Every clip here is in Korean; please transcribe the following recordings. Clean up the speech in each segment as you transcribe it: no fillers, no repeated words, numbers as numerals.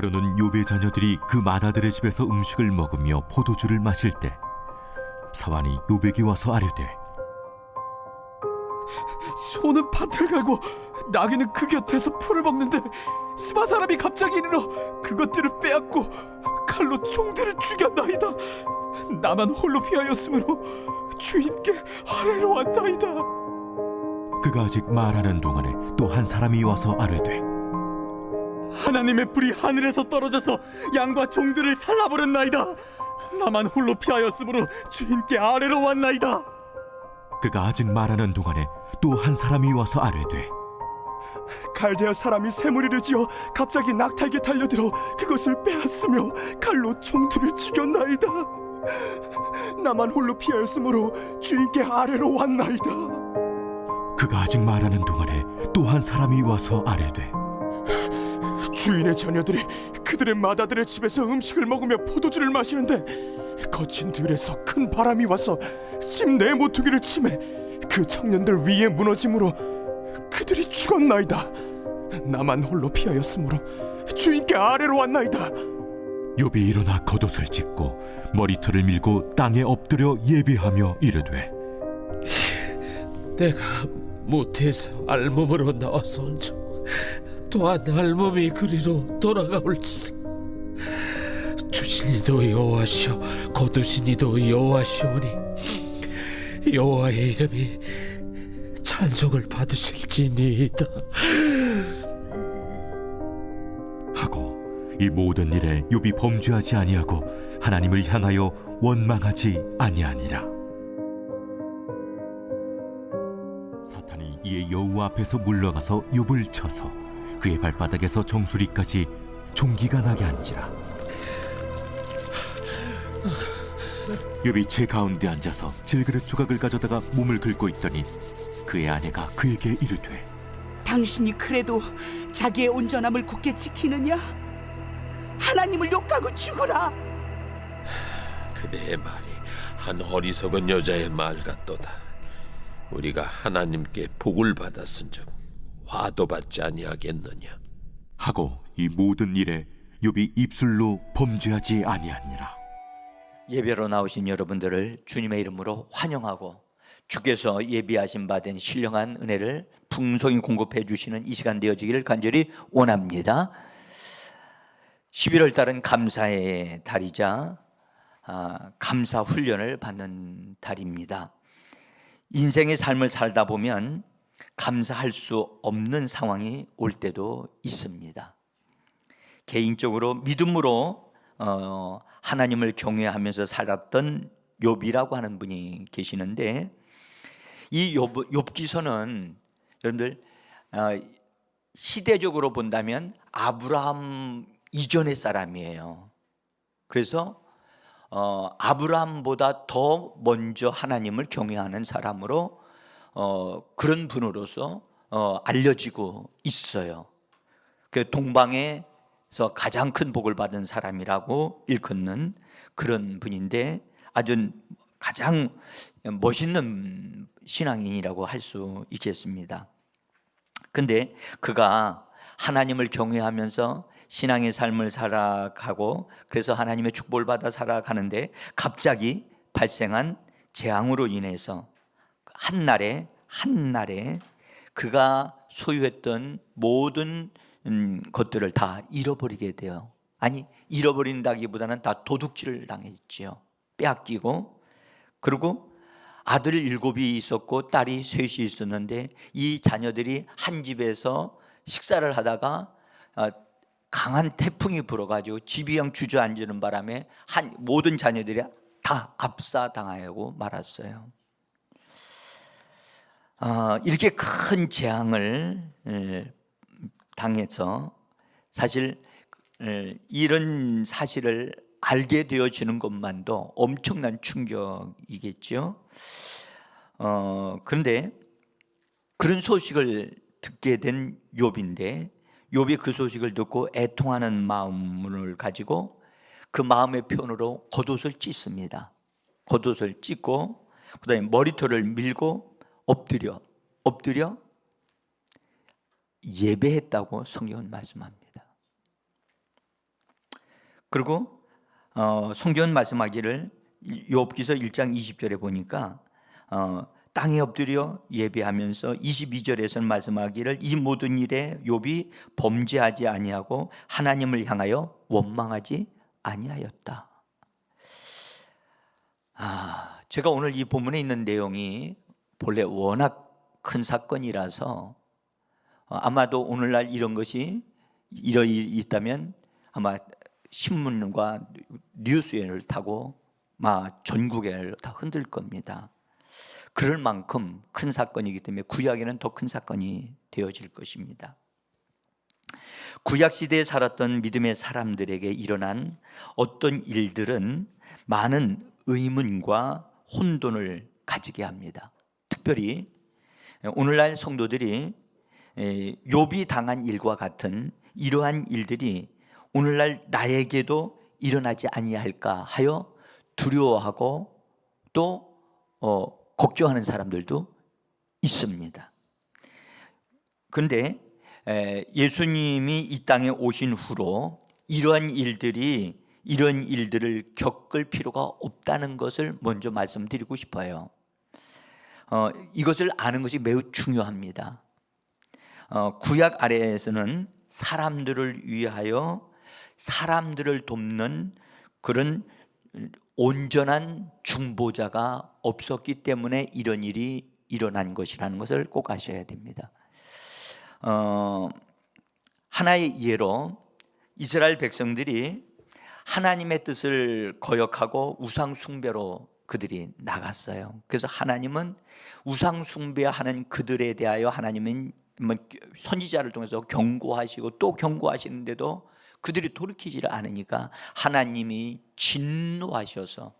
하루는 욥의 자녀들이 그 맏아들의 집에서 음식을 먹으며 포도주를 마실 때 사환이 욥에게 와서 아뢰되 소는 밭을 갈고 나귀는 그 곁에서 풀을 먹는데 스바 사람이 갑자기 이르러 그것들을 빼앗고 칼로 종들을 죽였나이다. 나만 홀로 피하였으므로 주인께 아뢰러 왔나이다. 그가 아직 말하는 동안에 또 한 사람이 와서 아뢰되 하나님의 불이 하늘에서 떨어져서 양과 종들을 살라버렸나이다. 나만 홀로 피하였으므로 주인께 아뢰러 왔나이다. 그가 아직 말하는 동안에 또 한 사람이 와서 아뢰되 갈대아 사람이 새무리를 지어 갑자기 낙타에게 달려들어 그것을 빼앗으며 칼로 종들을 죽였나이다. 나만 홀로 피하였으므로 주인께 아뢰러 왔나이다. 그가 아직 말하는 동안에 또 한 사람이 와서 아뢰되 주인의 자녀들이 그들의 맏아들의 집에서 음식을 먹으며 포도주를 마시는데 거친 들에서 큰 바람이 와서 집 내 모퉁이를 치매 그 청년들 위에 무너짐으로 그들이 죽었나이다. 나만 홀로 피하였으므로 주인께 아뢰러 왔나이다. 욥이 일어나 겉옷을 찢고 머리털을 밀고 땅에 엎드려 예배하며 이르되 내가 모태에서 알몸으로 나와서온즉 또한 알몸이 그리로 돌아가올지. 주신 이도 여호와시오 거두신 이도 여호와시오니 여호와의 이름이 찬송을 받으실지니이다 하고 이 모든 일에 욥이 범죄하지 아니하고 하나님을 향하여 원망하지 아니하니라. 사탄이 이에 여호와 앞에서 물러가서 욥을 쳐서 그의 발바닥에서 정수리까지 종기가 나게 한지라. 욥이 제 가운데 앉아서 질그릇 조각을 가져다가 몸을 긁고 있더니 그의 아내가 그에게 이르되 당신이 그래도 자기의 온전함을 굳게 지키느냐? 하나님을 욕하고 죽으라. 그대의 말이 한 어리석은 여자의 말 같도다. 우리가 하나님께 복을 받았은즉 화도 받지 아니하겠느냐 하고 이 모든 일에 욥이 입술로 범죄하지 아니하니라. 예배로 나오신 여러분들을 주님의 이름으로 환영하고 주께서 예비하신 바 된 신령한 은혜를 풍성히 공급해 주시는 이 시간 되어지기를 간절히 원합니다. 11월 달은 감사의 달이자 감사 훈련을 받는 달입니다. 인생의 삶을 살다 보면 감사할 수 없는 상황이 올 때도 있습니다. 개인적으로 믿음으로 하나님을 경외하면서 살았던 욥이라고 하는 분이 계시는데 이 욥기서는 여러분들 시대적으로 본다면 아브라함 이전의 사람이에요. 그래서 아브라함보다 더 먼저 하나님을 경외하는 사람으로 그런 분으로서 알려지고 있어요. 그 동방에서 가장 큰 복을 받은 사람이라고 일컫는 그런 분인데 아주 가장 멋있는 신앙인이라고 할 수 있겠습니다. 근데 그가 하나님을 경외하면서 신앙의 삶을 살아가고 그래서 하나님의 축복을 받아 살아가는데 갑자기 발생한 재앙으로 인해서 한날에 그가 소유했던 모든 것들을 다 잃어버리게 돼요. 아니 잃어버린다기보다는 다 도둑질을 당했지요. 빼앗기고 그리고 아들 7이 있었고 딸이 3이 있었는데 이 자녀들이 한 집에서 식사를 하다가 강한 태풍이 불어가지고 집이 그냥 주저앉는 바람에 모든 자녀들이 다 압사당하고 말았어요. 이렇게 큰 재앙을 당해서 사실 이런 사실을 알게 되어지는 것만도 엄청난 충격이겠죠. 그런데 그런 소식을 듣게 된 욥인데 욥이 그 소식을 듣고 애통하는 마음을 가지고 그 마음의 표현으로 겉옷을 찢습니다. 겉옷을 찢고 그다음에 머리털을 밀고 엎드려 예배했다고 성경은 말씀합니다. 그리고 성경 말씀하기를 욥기서 1장 20절에 보니까 땅에 엎드려 예배하면서 22절에서는 말씀하기를 이 모든 일에 욥이 범죄하지 아니하고 하나님을 향하여 원망하지 아니하였다. 제가 오늘 이 본문에 있는 내용이 본래 워낙 큰 사건이라서 아마도 오늘날 이런 것이 있다면 아마 신문과 뉴스를 타고 전국에 다 흔들 겁니다. 그럴 만큼 큰 사건이기 때문에 구약에는 더 큰 사건이 되어질 것입니다. 구약 시대에 살았던 믿음의 사람들에게 일어난 어떤 일들은 많은 의문과 혼돈을 가지게 합니다. 특별히 오늘날 성도들이 욥이 당한 일과 같은 이러한 일들이 오늘날 나에게도 일어나지 아니할까 하여 두려워하고 또 걱정하는 사람들도 있습니다. 그런데 예수님이 이 땅에 오신 후로 이런 일들을 겪을 필요가 없다는 것을 먼저 말씀드리고 싶어요. 이것을 아는 것이 매우 중요합니다. 구약 아래에서는 사람들을 위하여 사람들을 돕는 그런 온전한 중보자가 없었기 때문에 이런 일이 일어난 것이라는 것을 꼭 아셔야 됩니다. 하나의 예로 이스라엘 백성들이 하나님의 뜻을 거역하고 우상 숭배로 그들이 나갔어요. 그래서 하나님은 우상 숭배하는 그들에 대하여 하나님은 선지자를 통해서 경고하시고 또 경고하시는데도 그들이 돌이키지를 않으니까 하나님이 진노하셔서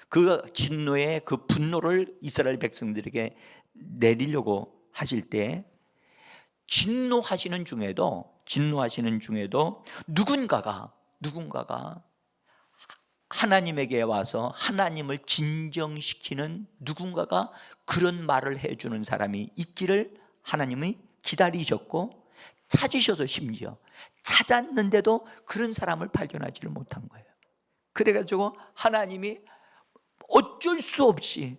그 진노의 그 분노를 이스라엘 백성들에게 내리려고 하실 때 진노하시는 중에도 누군가가 하나님에게 와서 하나님을 진정시키는 누군가가 그런 말을 해주는 사람이 있기를 하나님이 기다리셨고 찾으셔서 심지어 찾았는데도 그런 사람을 발견하지를 못한 거예요. 그래가지고 하나님이 어쩔 수 없이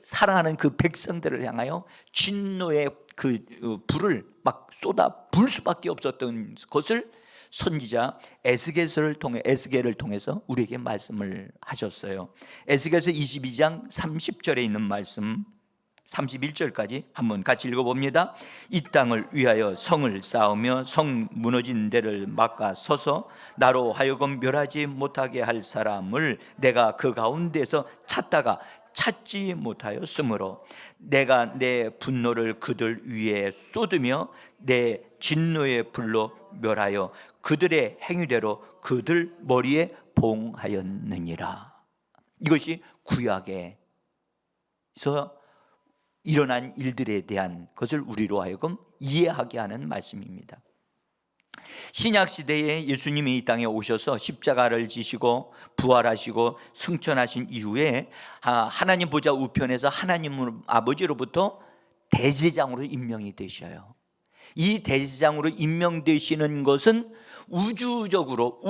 사랑하는 그 백성들을 향하여 진노의 그 불을 막 쏟아 불 수밖에 없었던 것을 선지자 에스겔을 통해서 우리에게 말씀을 하셨어요. 에스겔서 22장 30절에 있는 말씀 31절까지 한번 같이 읽어봅니다. 이 땅을 위하여 성을 쌓으며 성 무너진 데를 막아 서서 나로 하여금 멸하지 못하게 할 사람을 내가 그 가운데서 찾다가 찾지 못하였으므로 내가 내 분노를 그들 위에 쏟으며 내 진노의 불로 멸하여 그들의 행위대로 그들 머리에 봉하였느니라. 이것이 구약에서 일어난 일들에 대한 것을 우리로 하여금 이해하게 하는 말씀입니다. 신약 시대에 예수님이 이 땅에 오셔서 십자가를 지시고 부활하시고 승천하신 이후에 하나님 보좌 우편에서 하나님 아버지로부터 대제사장으로 임명이 되셔요. 이 대제사장으로 임명되시는 것은 우주적으로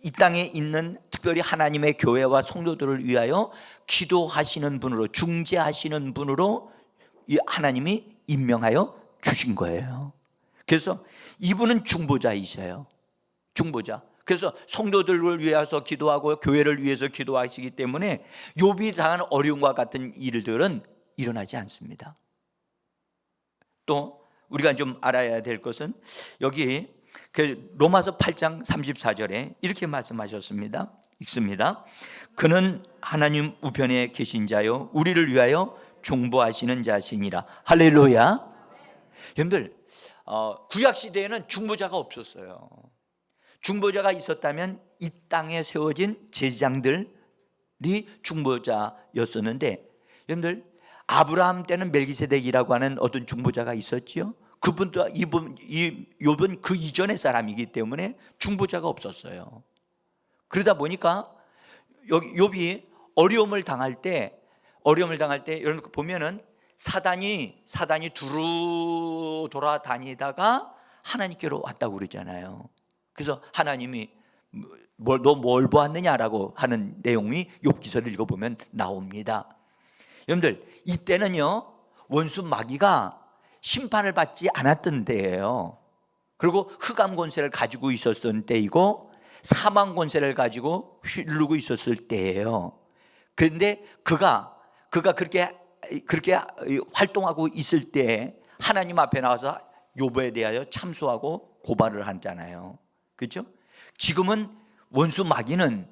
이 땅에 있는 특별히 하나님의 교회와 성도들을 위하여 기도하시는 분으로 중재하시는 분으로 하나님이 임명하여 주신 거예요. 그래서 이분은 중보자이셔요. 중보자. 그래서 성도들을 위해서 기도하고 교회를 위해서 기도하시기 때문에 욥이 당한 어려움과 같은 일들은 일어나지 않습니다. 또 우리가 좀 알아야 될 것은 여기 로마서 8장 34절에 이렇게 말씀하셨습니다. 읽습니다. 그는 하나님 우편에 계신 자요 우리를 위하여 중보하시는 자시니라. 할렐루야. 여러분들 구약 시대에는 중보자가 없었어요. 중보자가 있었다면 이 땅에 세워진 제사장들이 중보자였었는데, 여러분들 아브라함 때는 멜기세덱이라고 하는 어떤 중보자가 있었지요. 그분도 욥은 그 이전의 사람이기 때문에 중보자가 없었어요. 그러다 보니까 여기 욥이 어려움을 당할 때 여러분 보면은 사단이 두루 돌아다니다가 하나님께로 왔다고 그러잖아요. 그래서 하나님이 너 뭘 보았느냐라고 하는 내용이 욥기서를 읽어보면 나옵니다. 여러분들, 이때는요 원수 마귀가 심판을 받지 않았던 때예요. 그리고 흑암 권세를 가지고 있었던 때이고 사망 권세를 가지고 휘두르고 있었을 때예요. 그런데 그가 그렇게 활동하고 있을 때 하나님 앞에 나와서 욥에 대하여 참소하고 고발을 하잖아요. 그렇죠? 지금은 원수 마귀는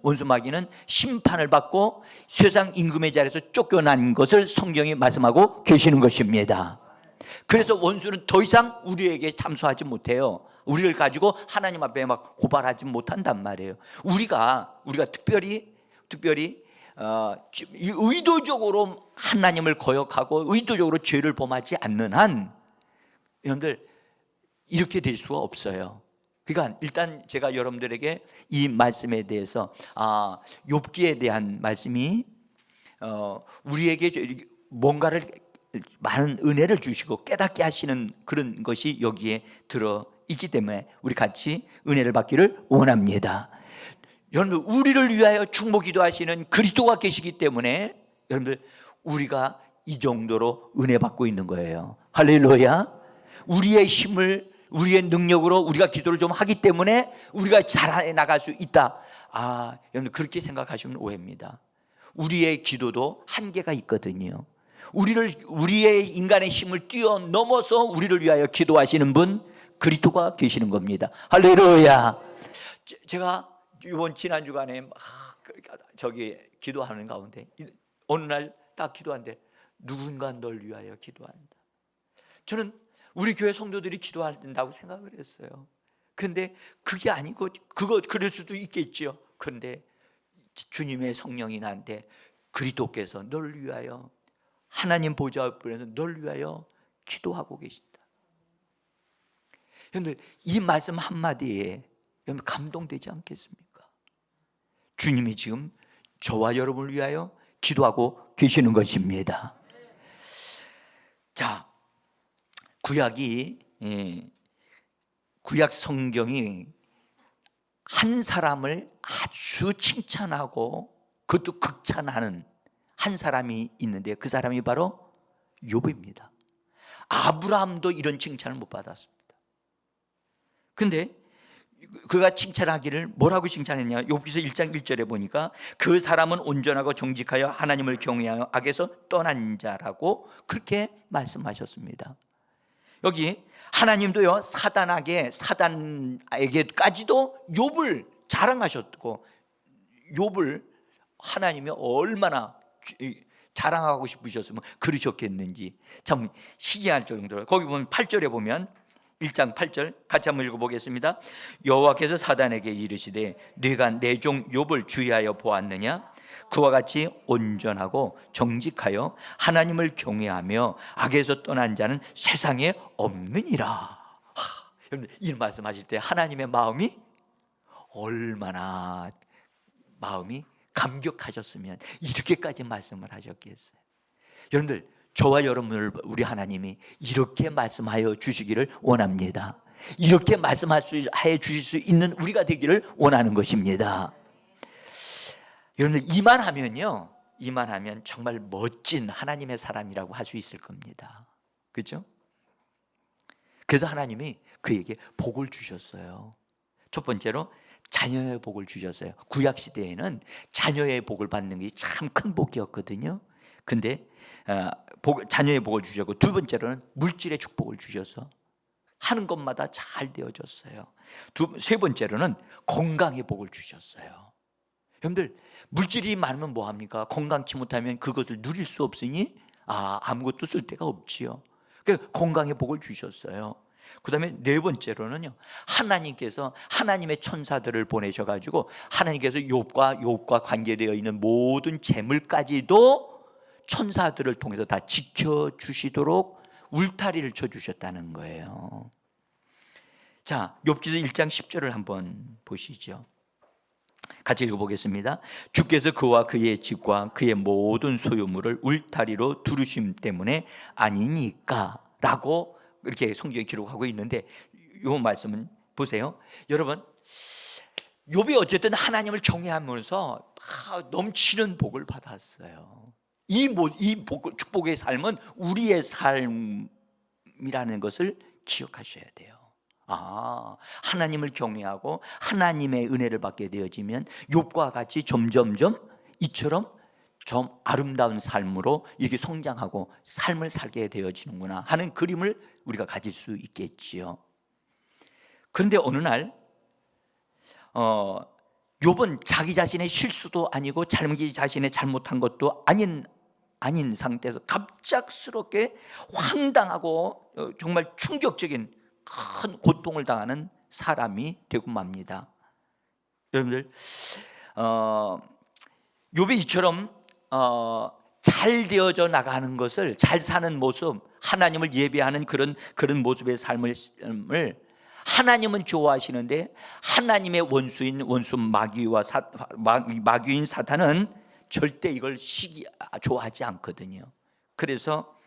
심판을 받고 세상 임금의 자리에서 쫓겨난 것을 성경이 말씀하고 계시는 것입니다. 그래서 원수는 더 이상 우리에게 참소하지 못해요. 우리를 가지고 하나님 앞에 막 고발하지 못한단 말이에요. 우리가 특별히 의도적으로 하나님을 거역하고 의도적으로 죄를 범하지 않는 한 여러분들 이렇게 될 수가 없어요. 그러니까 일단 제가 여러분들에게 이 말씀에 대해서 욥기에 대한 말씀이 우리에게 뭔가를 많은 은혜를 주시고 깨닫게 하시는 그런 것이 여기에 들어 있기 때문에 우리 같이 은혜를 받기를 원합니다. 여러분들, 우리를 위하여 충모 기도하시는 그리스도가 계시기 때문에 여러분들 우리가 이 정도로 은혜 받고 있는 거예요. 할렐루야. 우리의 힘을, 우리의 능력으로 우리가 기도를 좀 하기 때문에 우리가 잘 나갈 수 있다. 여러분 그렇게 생각하시면 오해입니다. 우리의 기도도 한계가 있거든요. 우리의 인간의 힘을 뛰어넘어서 우리를 위하여 기도하시는 분 그리스도가 계시는 겁니다. 할렐루야. 제가 이번 지난 주간에 막 기도하는 가운데 어느 날 딱 기도하는데 누군가 널 위하여 기도한다. 저는 우리 교회 성도들이 기도한다고 생각을 했어요. 근데 그게 아니고 그럴 수도 있겠죠. 그런데 주님의 성령이 나한테 그리스도께서 널 위하여 하나님 보좌 앞에서 널 위하여 기도하고 계신다. 여러분들 이 말씀 한마디에 여러분 감동되지 않겠습니까? 주님이 지금 저와 여러분을 위하여 기도하고 계시는 것입니다. 자, 구약 성경이 한 사람을 아주 칭찬하고 그것도 극찬하는 한 사람이 있는데 그 사람이 바로 욥입니다. 아브라함도 이런 칭찬을 못 받았습니다. 근데 그가 칭찬하기를 뭐라고 칭찬했냐? 욥기서 1장 1절에 보니까 그 사람은 온전하고 정직하여 하나님을 경외하여 악에서 떠난 자라고 그렇게 말씀하셨습니다. 여기 하나님도요 사단에게까지도 욥을 자랑하셨고 욥을 하나님이 얼마나 자랑하고 싶으셨으면 그러셨겠는지 참 시기할 정도로. 거기 보면 8절에 보면 1장 8절 같이 한번 읽어보겠습니다. 여호와께서 사단에게 이르시되 네가 내 종 욥을 주의하여 보았느냐? 그와 같이 온전하고 정직하여 하나님을 경외하며 악에서 떠난 자는 세상에 없느니라. 여러분 이 말씀하실 때 하나님의 마음이 얼마나 마음이 감격하셨으면 이렇게까지 말씀을 하셨겠어요. 여러분들 저와 여러분을 우리 하나님이 이렇게 말씀하여 주시기를 원합니다. 이렇게 말씀하여 주실 수 있는 우리가 되기를 원하는 것입니다. 여러분들 이만하면 정말 멋진 하나님의 사람이라고 할 수 있을 겁니다. 그렇죠? 그래서 하나님이 그에게 복을 주셨어요. 첫 번째로 자녀의 복을 주셨어요. 구약 시대에는 자녀의 복을 받는 게 참 큰 복이었거든요. 근데 자녀의 복을 주셨고 두 번째로는 물질의 축복을 주셔서 하는 것마다 잘 되어졌어요. 세 번째로는 건강의 복을 주셨어요. 여러분들 물질이 많으면 뭐합니까? 건강치 못하면 그것을 누릴 수 없으니 아무것도 쓸 데가 없지요. 그러니까 건강의 복을 주셨어요. 그 다음에 네 번째로는요 하나님께서 하나님의 천사들을 보내셔가지고 하나님께서 욥과 관계되어 있는 모든 재물까지도 천사들을 통해서 다 지켜주시도록 울타리를 쳐주셨다는 거예요. 자, 욥기서 1장 10절을 한번 보시죠. 같이 읽어보겠습니다. 주께서 그와 그의 집과 그의 모든 소유물을 울타리로 두르심 때문에 아니니까 라고 이렇게 성경에 기록하고 있는데 요 말씀은 보세요. 여러분, 욥이 어쨌든 하나님을 경외하면서 넘치는 복을 받았어요. 이 축복의 삶은 우리의 삶이라는 것을 기억하셔야 돼요. 하나님을 경외하고 하나님의 은혜를 받게 되어지면 욥과 같이 점점점 이처럼 좀 아름다운 삶으로 이렇게 성장하고 삶을 살게 되어지는구나 하는 그림을 우리가 가질 수 있겠지요. 그런데 어느 날 욥은 자기 자신의 실수도 아니고 자기 자신의 잘못한 것도 아닌 상태에서 갑작스럽게 황당하고 정말 충격적인 큰 고통을 당하는 사람이 되고 맙니다. 여러분들, 욥이 이처럼 잘 되어져 나가는 것을, 잘 사는 모습, 하나님을 예배하는 그런 모습의 삶을 하나님은 좋아하시는데 하나님의 원수 마귀인 사탄은 절대 이걸 좋아하지 않거든요. 그래서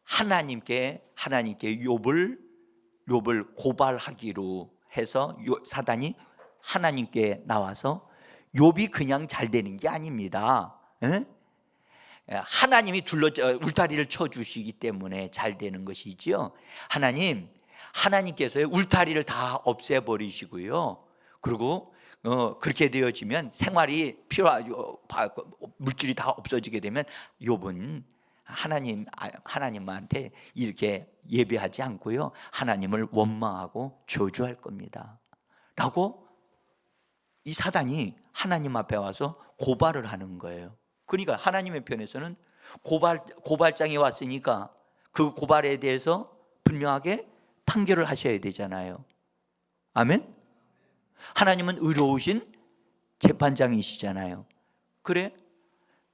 하나님께 욥을 고발하기로 해서 사단이 하나님께 나와서 욥이 그냥 잘 되는 게 아닙니다. 하나님이 울타리를 쳐주시기 때문에 잘 되는 것이지요. 하나님께서 울타리를 다 없애버리시고요. 그리고 그렇게 되어지면 생활이 물질이 다 없어지게 되면 욥은 하나님한테 이렇게 예배하지 않고요, 하나님을 원망하고 저주할 겁니다 라고 이 사단이 하나님 앞에 와서 고발을 하는 거예요. 그러니까 하나님의 편에서는 고발장이 왔으니까 그 고발에 대해서 분명하게 판결을 하셔야 되잖아요. 아멘? 하나님은 의로우신 재판장이시잖아요. 그래?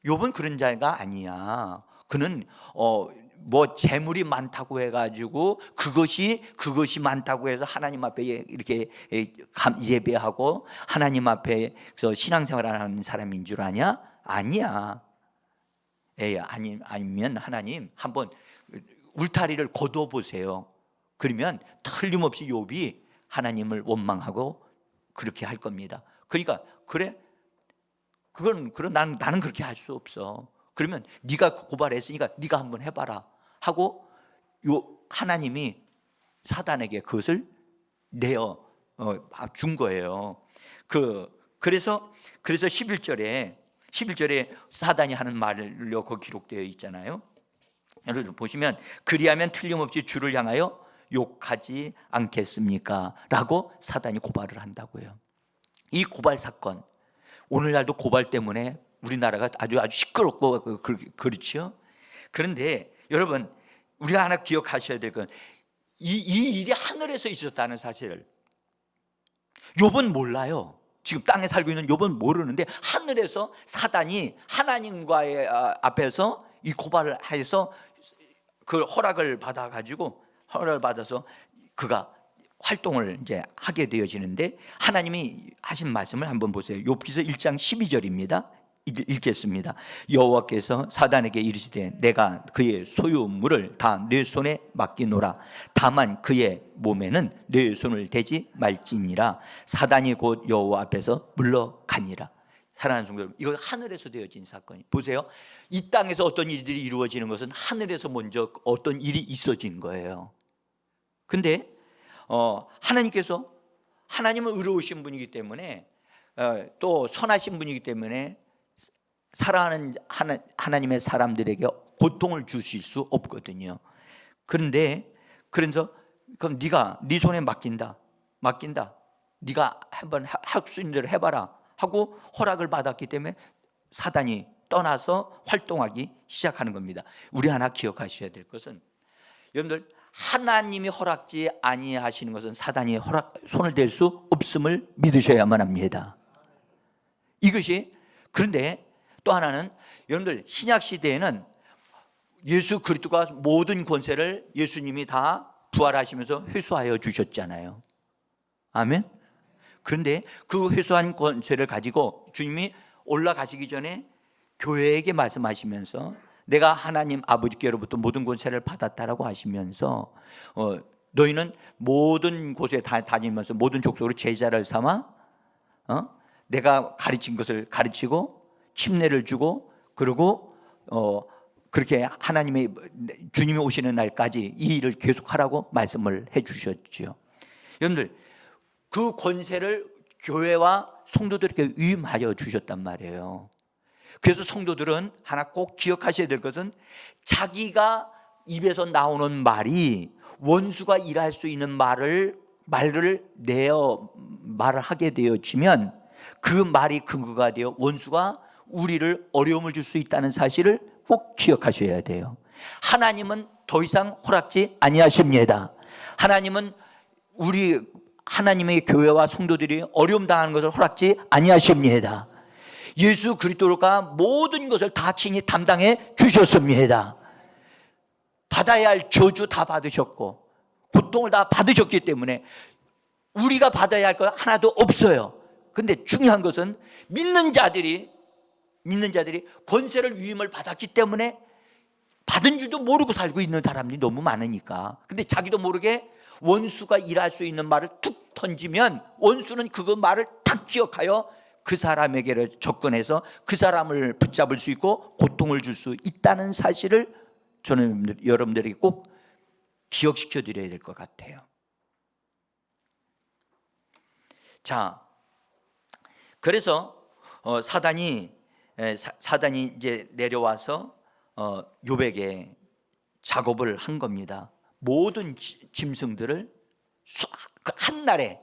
욥은 그런 자가 아니야. 그는 재물이 많다고 해가지고 그것이 많다고 해서 하나님 앞에 이렇게 예배하고 하나님 앞에서 신앙생활을 하는 사람인 줄 아냐? 아니야. 아니면 하나님 한번 울타리를 거둬보세요. 그러면 틀림없이 욥이 하나님을 원망하고 그렇게 할 겁니다. 그러니까 나는 그렇게 할 수 없어. 그러면 네가 고발했으니까 네가 한번 해봐라 하고 하나님이 사단에게 그것을 내어 준 거예요. 그래서 11절에 사단이 하는 말로 기록되어 있잖아요. 여러분 보시면 그리하면 틀림없이 주를 향하여 욕하지 않겠습니까? 라고 사단이 고발을 한다고요. 이 고발 사건, 오늘날도 고발 때문에 우리나라가 아주 시끄럽고 그렇죠. 그런데 여러분, 우리가 하나 기억하셔야 될 건 이 일이 하늘에서 있었다는 사실을 욥은 몰라요. 지금 땅에 살고 있는 욥은 모르는데 하늘에서 사단이 하나님과의 앞에서 이 고발을 해서 그 허락을 받아서 그가 활동을 이제 하게 되어지는데, 하나님이 하신 말씀을 한번 보세요. 욥기서 1장 12절입니다. 읽겠습니다. 여호와께서 사단에게 이르시되 내가 그의 소유물을 다 내 손에 맡기노라. 다만 그의 몸에는 내 손을 대지 말지니라. 사단이 곧 여호와 앞에서 물러가니라. 사랑하는 성도 여러분, 이거 하늘에서 되어진 사건이, 보세요. 이 땅에서 어떤 일들이 이루어지는 것은 하늘에서 먼저 어떤 일이 있어진 거예요. 근데 하나님은 의로우신 분이기 때문에 또 선하신 분이기 때문에 사랑하는 하나님의 사람들에게 고통을 주실 수 없거든요. 그래서 그럼 네가 네 손에 맡긴다. 네가 한번 할 수 있는 대로 해봐라 하고 허락을 받았기 때문에 사단이 떠나서 활동하기 시작하는 겁니다. 우리 하나 기억하셔야 될 것은, 여러분들, 하나님이 허락지 아니하시는 것은 사단이 손을 댈 수 없음을 믿으셔야만 합니다. 이것이, 그런데 또 하나는, 여러분들, 신약 시대에는 예수 그리스도가 모든 권세를 예수님이 다 부활하시면서 회수하여 주셨잖아요. 아멘. 그런데 그 회수한 권세를 가지고 주님이 올라가시기 전에 교회에게 말씀하시면서 내가 하나님 아버지께로부터 모든 권세를 받았다라고 하시면서 너희는 모든 곳에 다니면서 모든 족속으로 제자를 삼아 내가 가르친 것을 가르치고 침례를 주고 그리고 그렇게 하나님의 주님이 오시는 날까지 이 일을 계속하라고 말씀을 해 주셨죠. 여러분들 그 권세를 교회와 성도들에게 위임하여 주셨단 말이에요. 그래서 성도들은 하나 꼭 기억하셔야 될 것은 자기가 입에서 나오는 말이 원수가 일할 수 있는 말을 하게 되어지면 그 말이 근거가 되어 원수가 우리를 어려움을 줄 수 있다는 사실을 꼭 기억하셔야 돼요. 하나님은 더 이상 허락지 아니하십니다. 하나님은 하나님의 교회와 성도들이 어려움 당하는 것을 허락지 아니하십니다. 예수 그리스도가 모든 것을 다 친히 담당해 주셨습니다. 받아야 할 저주 다 받으셨고 고통을 다 받으셨기 때문에 우리가 받아야 할 것 하나도 없어요. 근데 중요한 것은 믿는 자들이 권세를 위임을 받았기 때문에 받은 줄도 모르고 살고 있는 사람들이 너무 많으니까. 근데 자기도 모르게 원수가 일할 수 있는 말을 툭 던지면 원수는 그 말을 탁 기억하여 그 사람에게 접근해서 그 사람을 붙잡을 수 있고 고통을 줄 수 있다는 사실을 저는 여러분들에게 꼭 기억시켜 드려야 될 것 같아요. 자, 그래서 사단이 이제 내려와서 욥에게 작업을 한 겁니다. 모든 짐승들을 한날에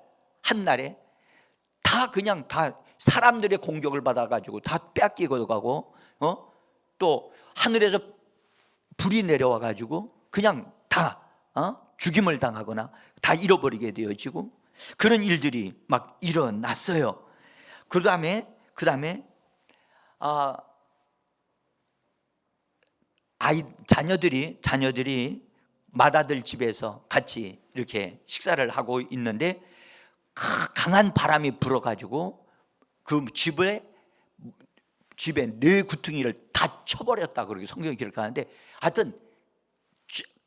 다 그냥 다 사람들의 공격을 받아가지고 다 뺏기고 가고 또 하늘에서 불이 내려와가지고 그냥 다 죽임을 당하거나 다 잃어버리게 되어지고 그런 일들이 막 일어났어요. 그 다음에 자녀들이 맏아들 집에서 같이 이렇게 식사를 하고 있는데 강한 바람이 불어가지고 그 집에 네 구퉁이를 다 쳐버렸다 그렇게 성경이 기록하는데 하여튼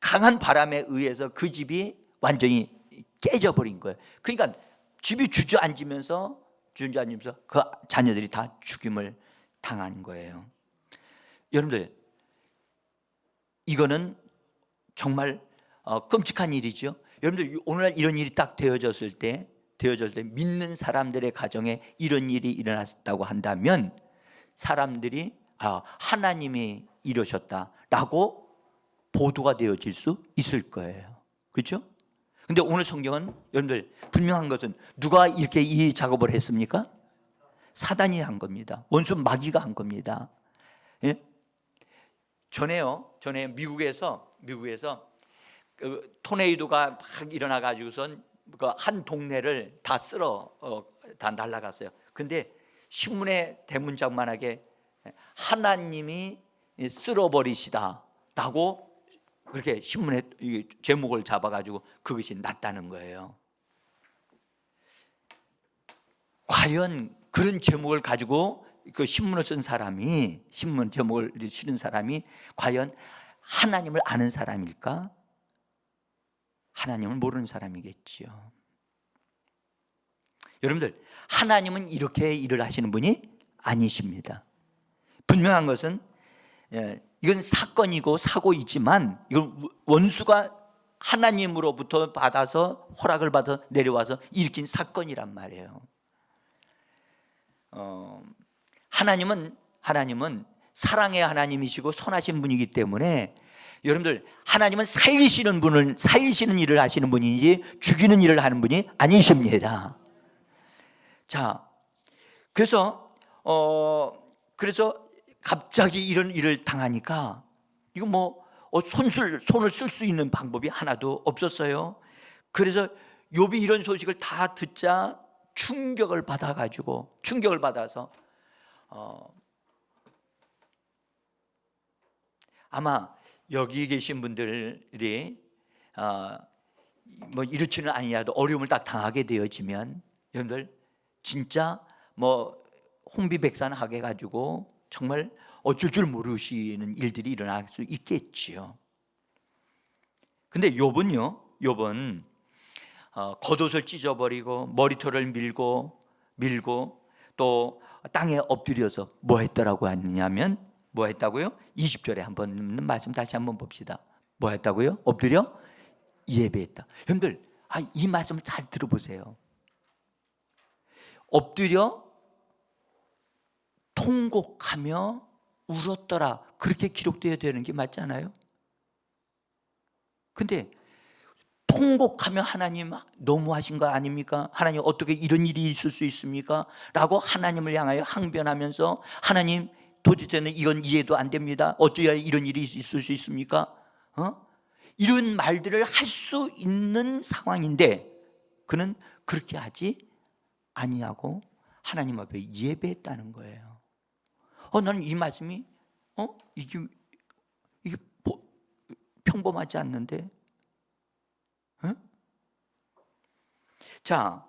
강한 바람에 의해서 그 집이 완전히 깨져버린 거예요. 그러니까 집이 주저앉으면서 그 자녀들이 다 죽임을 당한 거예요. 여러분들 이거는 정말 끔찍한 일이죠. 여러분들 오늘날 이런 일이 딱 되어졌을 때 믿는 사람들의 가정에 이런 일이 일어났다고 한다면 사람들이 하나님이 이러셨다라고 보도가 되어질 수 있을 거예요. 그렇죠? 근데 오늘 성경은 여러분들 분명한 것은 누가 이렇게 이 작업을 했습니까? 사단이 한 겁니다. 원수 마귀가 한 겁니다. 예? 전에 미국에서 그 토네이도가 막 일어나 가지고선 그 한 동네를 다 다 날아갔어요. 근데 신문에 대문짝만하게 하나님이 쓸어버리시다라고 그렇게 신문에 제목을 잡아가지고 그것이 났다는 거예요. 과연 그런 제목을 가지고 그 신문을 쓴 사람이 신문 제목을 실은 사람이 과연 하나님을 아는 사람일까? 하나님을 모르는 사람이겠지요. 여러분들 하나님은 이렇게 일을 하시는 분이 아니십니다. 분명한 것은 이건 사건이고 사고이지만 이건 원수가 하나님으로부터 받아서 허락을 받아 내려와서 일으킨 사건이란 말이에요. 하나님은 사랑의 하나님이시고 선하신 분이기 때문에 여러분들 하나님은 살리시는 일을 하시는 분이지 죽이는 일을 하는 분이 아니십니다. 자, 그래서 갑자기 이런 일을 당하니까 이거 뭐 손을 쓸 수 있는 방법이 하나도 없었어요. 그래서 욥이 이런 소식을 다 듣자 충격을 받아서 아마 여기 계신 분들이 뭐 이렇지는 아니라도 어려움을 딱 당하게 되어지면 여러분들 진짜 뭐 홍비백산하게 가지고 정말 어쩔 줄 모르시는 일들이 일어날 수 있겠지요. 근데 욥은요 욥은 겉옷을 찢어버리고 머리털을 밀고 또 땅에 엎드려서 뭐 했더라고 하냐면 뭐 했다고요? 20절에 한번 말씀 다시 한번 봅시다. 뭐 했다고요? 엎드려 예배했다. 여러분들 이 말씀을 잘 들어보세요. 엎드려 통곡하며 울었더라, 그렇게 기록되어야 되는 게 맞지 않아요? 근데 통곡하며 하나님 너무하신 거 아닙니까? 하나님 어떻게 이런 일이 있을 수 있습니까? 라고 하나님을 향하여 항변하면서 하나님 도대체는 이건 이해도 안 됩니다. 어쩌야 이런 일이 있을 수 있습니까? 이런 말들을 할 수 있는 상황인데 그는 그렇게 하지 아니하고 하나님 앞에 예배했다는 거예요. 나는 이 말씀이 이게 평범하지 않는데. 자,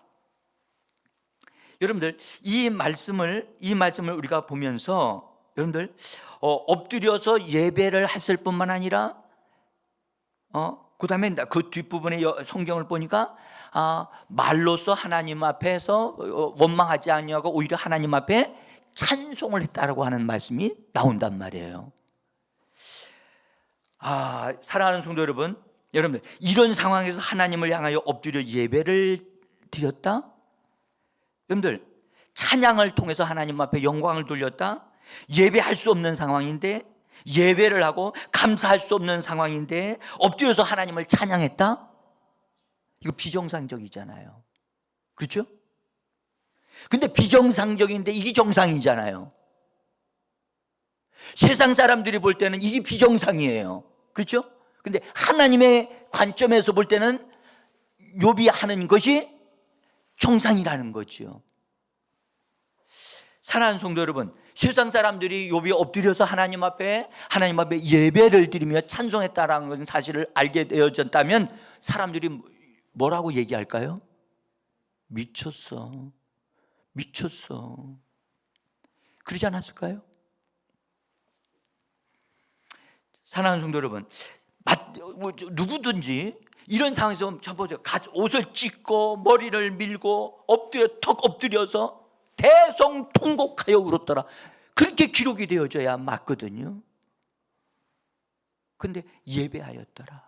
여러분들 이 말씀을 우리가 보면서 여러분들 엎드려서 예배를 했을 뿐만 아니라 그 다음에 그 뒷부분의 성경을 보니까 말로써 하나님 앞에서 원망하지 아니하고 오히려 하나님 앞에 찬송을 했다라고 하는 말씀이 나온단 말이에요. 사랑하는 성도 여러분, 이런 상황에서 하나님을 향하여 엎드려 예배를 드렸다? 여러분들 찬양을 통해서 하나님 앞에 영광을 돌렸다? 예배할 수 없는 상황인데, 예배를 하고 감사할 수 없는 상황인데 엎드려서 하나님을 찬양했다? 이거 비정상적이잖아요. 그렇죠? 근데 비정상적인데 이게 정상이잖아요. 세상 사람들이 볼 때는 이게 비정상이에요. 그렇죠? 근데 하나님의 관점에서 볼 때는 욥이 하는 것이 정상이라는 거죠. 사랑하는 성도 여러분, 세상 사람들이 욥이 엎드려서 하나님 앞에 예배를 드리며 찬송했다라는 것은 사실을 알게 되어졌다면 사람들이 뭐라고 얘기할까요? 미쳤어. 그러지 않았을까요? 사랑하는 성도 여러분, 누구든지 이런 상황에서 옷을 찢고 머리를 밀고 턱 엎드려서 대성통곡하여 울었더라, 그렇게 기록이 되어져야 맞거든요. 근데 예배하였더라,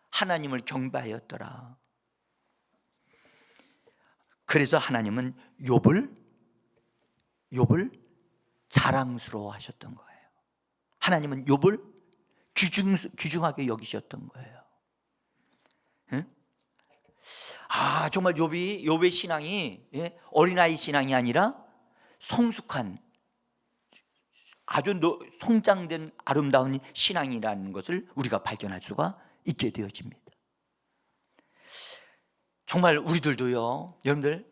하나님을 경배하였더라. 그래서 하나님은 욥을 자랑스러워 하셨던 거예요. 하나님은 욥을 귀중하게 여기셨던 거예요. 응? 정말 욥의 신앙이 어린아이 신앙이 아니라 성숙한 아주 성장된 아름다운 신앙이라는 것을 우리가 발견할 수가 있게 되어집니다. 정말 우리들도요, 여러분들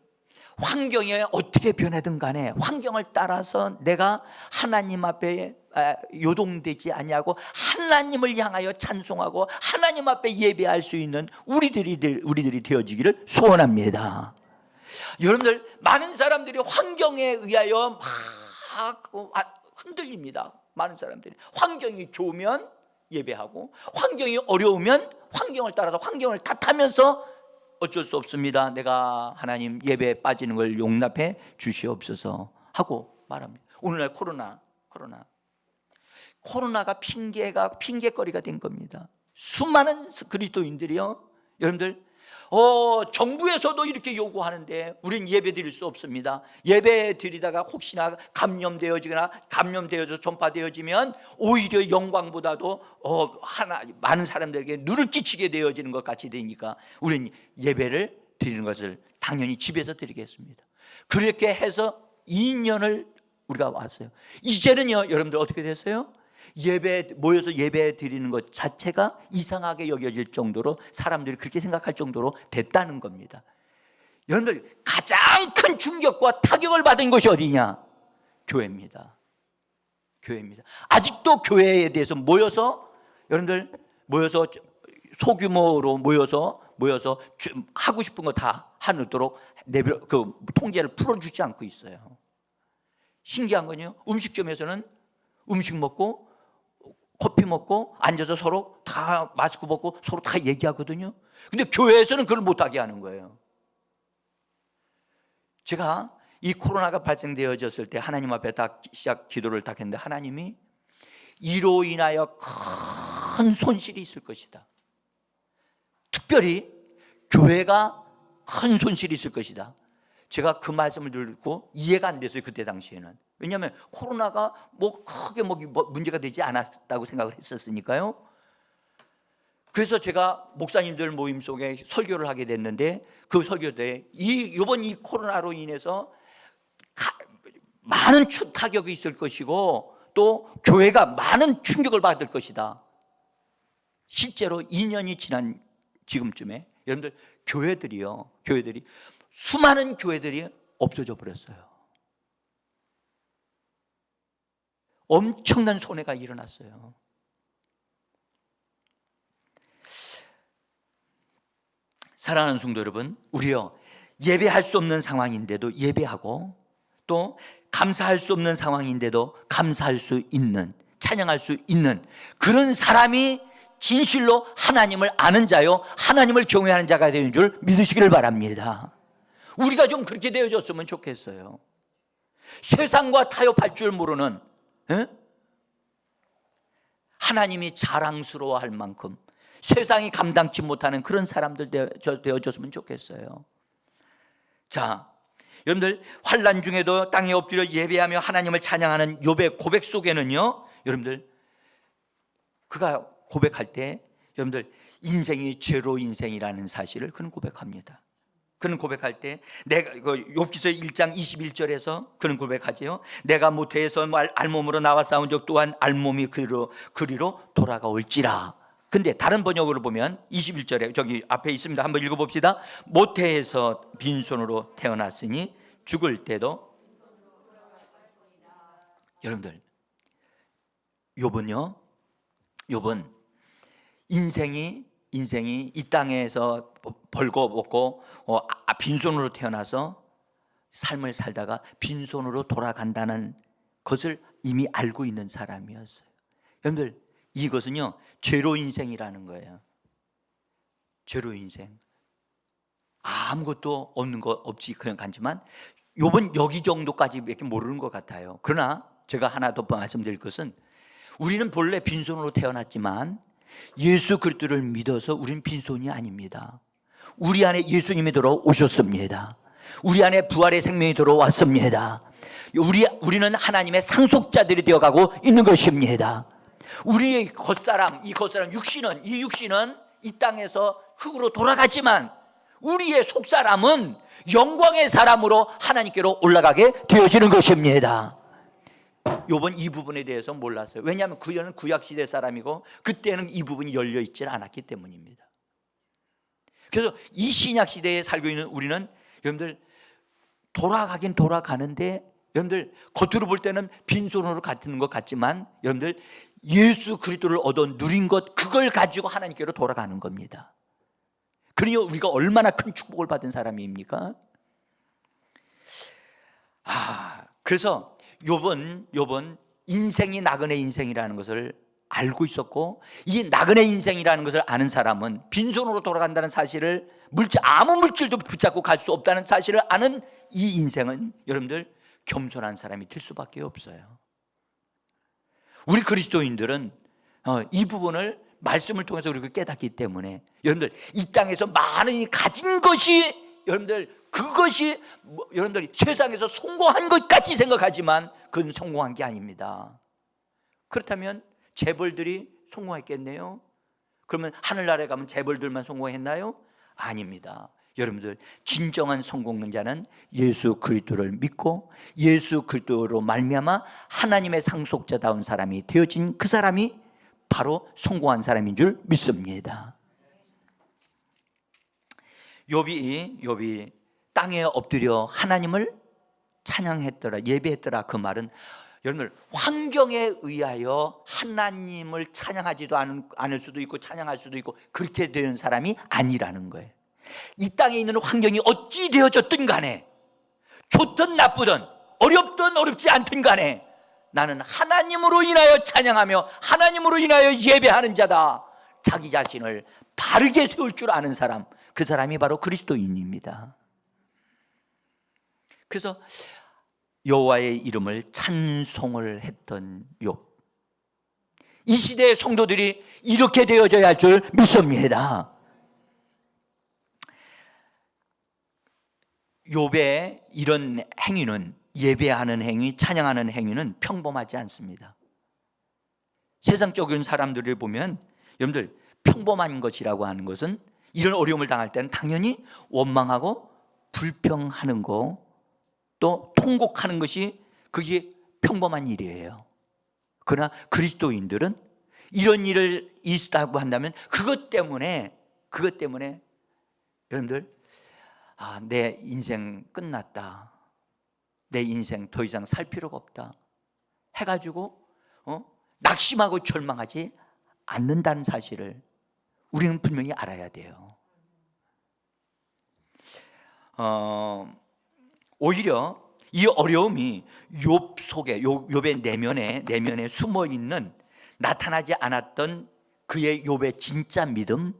환경이 어떻게 변하든 간에 환경을 따라서 내가 하나님 앞에 요동되지 아니하고 하나님을 향하여 찬송하고 하나님 앞에 예배할 수 있는 우리들이 되어지기를 소원합니다. 여러분들, 많은 사람들이 환경에 의하여 막 흔들립니다. 많은 사람들이 환경이 좋으면 예배하고 환경이 어려우면 환경을 따라서 환경을 탓하면서 어쩔 수 없습니다, 내가 하나님 예배에 빠지는 걸 용납해 주시옵소서 하고 말합니다. 오늘날 코로나가 핑계거리가 된 겁니다. 수많은 그리스도인들이요, 여러분들 정부에서도 이렇게 요구하는데 우리는 예배 드릴 수 없습니다. 예배 드리다가 혹시나 감염되어서 전파되어지면 오히려 영광보다도 많은 사람들에게 누를 끼치게 되어지는 것 같이 되니까 우리는 예배를 드리는 것을 당연히 집에서 드리겠습니다. 그렇게 해서 2년을 우리가 왔어요. 이제는요, 여러분들 어떻게 됐어요? 모여서 예배 드리는 것 자체가 이상하게 여겨질 정도로, 사람들이 그렇게 생각할 정도로 됐다는 겁니다. 여러분들, 가장 큰 충격과 타격을 받은 것이 어디냐? 교회입니다. 아직도 교회에 대해서 여러분들 모여서 소규모로 모여서 하고 싶은 거 다 하도록 그 통제를 풀어주지 않고 있어요. 신기한 건요, 음식점에서는 음식 먹고 커피 먹고 앉아서 서로 다 마스크 벗고 서로 다 얘기하거든요. 근데 교회에서는 그걸 못하게 하는 거예요. 제가 이 코로나가 발생되어졌을 때 하나님 앞에 딱 기도를 딱 했는데 하나님이 이로 인하여 큰 손실이 있을 것이다. 특별히 교회가 큰 손실이 있을 것이다. 제가 그 말씀을 듣고 이해가 안 됐어요. 그때 당시에는. 왜냐하면 코로나가 뭐 크게 문제가 되지 않았다고 생각을 했었으니까요. 그래서 제가 목사님들 모임 속에 설교를 하게 됐는데 그 설교 때 이번 이 코로나로 인해서 많은 타격이 있을 것이고 또 교회가 많은 충격을 받을 것이다. 실제로 2년이 지난 지금쯤에 여러분들 교회들이 수많은 교회들이 없어져 버렸어요. 엄청난 손해가 일어났어요. 사랑하는 성도 여러분, 우리요 예배할 수 없는 상황인데도 예배하고 또 감사할 수 없는 상황인데도 감사할 수 있는, 찬양할 수 있는 그런 사람이 진실로 하나님을 아는 자요 하나님을 경외하는 자가 되는 줄 믿으시기를 바랍니다. 우리가 좀 그렇게 되어졌으면 좋겠어요. 세상과 타협할 줄 모르는 하나님이 자랑스러워할 만큼 세상이 감당치 못하는 그런 사람들 되어졌으면 좋겠어요. 자, 여러분들 환난 중에도 땅에 엎드려 예배하며 하나님을 찬양하는 욥의 고백 속에는요, 여러분들 그가 고백할 때 여러분들 인생이 죄로 인생이라는 사실을 그는 고백합니다. 그는 고백할 때 내가 욥기서 1장 21절에서 그는 고백하지요. 내가 모태에서 알몸으로 나와 싸운 적 또한 알몸이 그리로 돌아가올지라. 근데 다른 번역으로 보면 21절에 저기 앞에 있습니다. 한번 읽어봅시다. 모태에서 빈손으로 태어났으니 죽을 때도. 여러분들 욥은 인생이 이 땅에서 벌거벗고 빈손으로 태어나서 삶을 살다가 빈손으로 돌아간다는 것을 이미 알고 있는 사람이었어요. 여러분들 이것은요 죄로 인생이라는 거예요. 죄로 인생. 아무것도 없는 거 없지 그냥 간지만 욥은 여기 정도까지밖에 모르는 것 같아요. 그러나 제가 하나 더 말씀드릴 것은 우리는 본래 빈손으로 태어났지만 예수 그리스도를 믿어서 우리는 빈손이 아닙니다. 우리 안에 예수님이 들어오셨습니다. 우리 안에 부활의 생명이 들어왔습니다. 우리는 하나님의 상속자들이 되어가고 있는 것입니다. 우리의 겉사람, 이 육신은 이 땅에서 흙으로 돌아가지만 우리의 속사람은 영광의 사람으로 하나님께로 올라가게 되어지는 것입니다. 욥은 이 부분에 대해서 몰랐어요. 왜냐하면 그는 구약시대 사람이고 그때는 이 부분이 열려있지 않았기 때문입니다. 그래서 이 신약시대에 살고 있는 우리는 여러분들 돌아가긴 돌아가는데 여러분들 겉으로 볼 때는 빈손으로 같은 것 같지만 여러분들 예수 그리스도를 얻어 누린 것 그걸 가지고 하나님께로 돌아가는 겁니다. 그러니 우리가 얼마나 큰 축복을 받은 사람입니까? 그래서 욥은 인생이 나그네 인생이라는 것을 알고 있었고 이 나그네 인생이라는 것을 아는 사람은 빈손으로 돌아간다는 사실을 아무 물질도 붙잡고 갈 수 없다는 사실을 아는 이 인생은 여러분들 겸손한 사람이 될 수밖에 없어요. 우리 그리스도인들은 이 부분을 말씀을 통해서 우리가 깨닫기 때문에 여러분들 이 땅에서 많이 가진 것이 그것이 여러분들이 세상에서 성공한 것 같이 생각하지만 그건 성공한 게 아닙니다. 그렇다면 재벌들이 성공했겠네요? 그러면 하늘나라에 가면 재벌들만 성공했나요? 아닙니다. 여러분들 진정한 성공자는 예수 그리스도를 믿고 예수 그리스도로 말미암아 하나님의 상속자다운 사람이 되어진 그 사람이 바로 성공한 사람인 줄 믿습니다. 욥이 땅에 엎드려 하나님을 찬양했더라, 예배했더라. 그 말은 여러분들 환경에 의하여 하나님을 찬양하지도 않을 수도 있고 찬양할 수도 있고 그렇게 되는 사람이 아니라는 거예요. 이 땅에 있는 환경이 어찌 되어졌든 간에 좋든 나쁘든 어렵든 어렵지 않든 간에 나는 하나님으로 인하여 찬양하며 하나님으로 인하여 예배하는 자다. 자기 자신을 바르게 세울 줄 아는 사람, 그 사람이 바로 그리스도인입니다. 그래서 여호와의 이름을 찬송을 했던 욥, 이 시대의 성도들이 이렇게 되어져야 할 줄 믿습니다. 욥의 이런 행위는, 예배하는 행위, 찬양하는 행위는 평범하지 않습니다. 세상적인 사람들을 보면 여러분들 평범한 것이라고 하는 것은 이런 어려움을 당할 때는 당연히 원망하고 불평하는 거, 또 통곡하는 것이 그게 평범한 일이에요. 그러나 그리스도인들은 이런 일을 있다고 한다면 그것 때문에 여러분들 내 인생 끝났다, 내 인생 더 이상 살 필요가 없다 해가지고 낙심하고 절망하지 않는다는 사실을 우리는 분명히 알아야 돼요. 오히려 이 어려움이 욥 속에, 욥의 내면에 숨어 있는, 나타나지 않았던 그의 욥의 진짜 믿음,